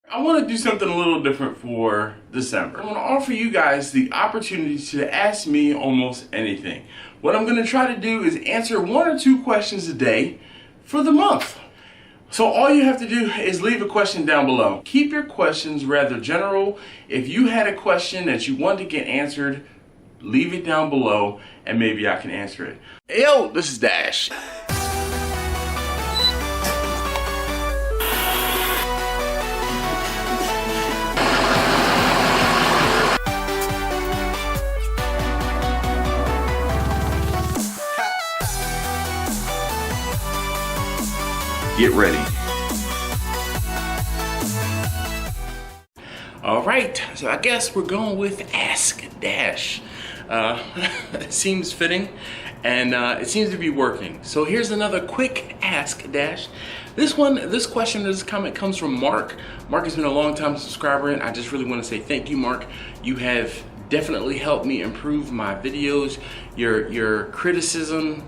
I want to do something a little different for December. I want to offer you guys the opportunity to ask me almost anything. What I'm going to try to do is answer 1 or 2 questions a day for the month. So all you have to do is leave a question down below. Keep your questions rather general. If you had a question that you want to get answered, leave it down below and maybe I can answer it. Hey, yo, this is Dash. Get ready. All right, so I guess we're going with Ask Dash. It seems fitting and it seems to be working. So here's another quick Ask Dash. This question, this comment comes from Mark. Mark has been a long time subscriber and I just really want to say thank you, Mark. You have definitely helped me improve my videos. Your criticism,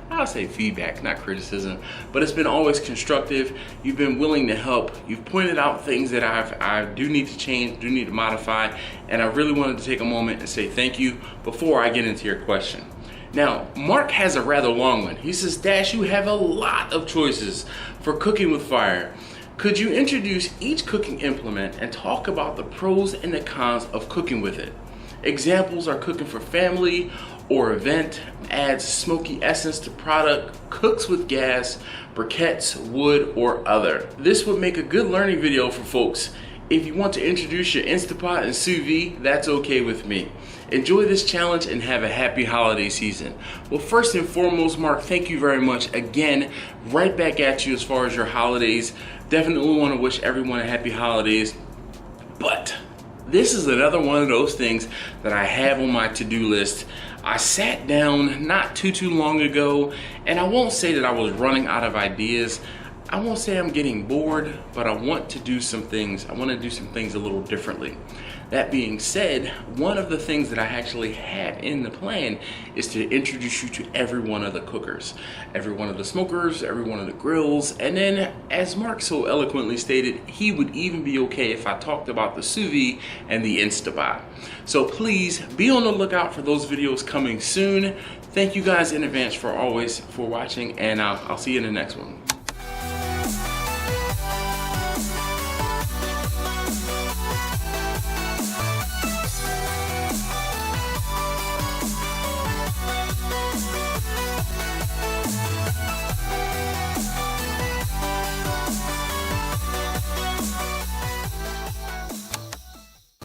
I'll say feedback, not criticism, but it's been always constructive. You've been willing to help. You've pointed out things that I do need to change, do need to modify, and I really wanted to take a moment and say thank you before I get into your question. Now, Mark has a rather long one. He says, Dash, you have a lot of choices for cooking with fire. Could you introduce each cooking implement and talk about the pros and the cons of cooking with it? Examples are cooking for family or event, adds smoky essence to product, cooks with gas, briquettes, wood, or other. This would make a good learning video for folks. If you want to introduce your Instapot and Sous Vide, that's okay with me. Enjoy this challenge and have a happy holiday season. Well, first and foremost, Mark, thank you very much again. Right back at you as far as your holidays. Definitely want to wish everyone a happy holidays. But this is another one of those things that I have on my to-do list. I sat down not too long ago, and I won't say that I was running out of ideas. I won't say I'm getting bored, but I want to do some things. I want to do some things a little differently. That being said, one of the things that I actually have in the plan is to introduce you to every one of the cookers, every one of the smokers, every one of the grills, and then, as Mark so eloquently stated, he would even be okay if I talked about the Sous Vide and the Instapot. So please be on the lookout for those videos coming soon. Thank you guys in advance for watching, and I'll see you in the next one.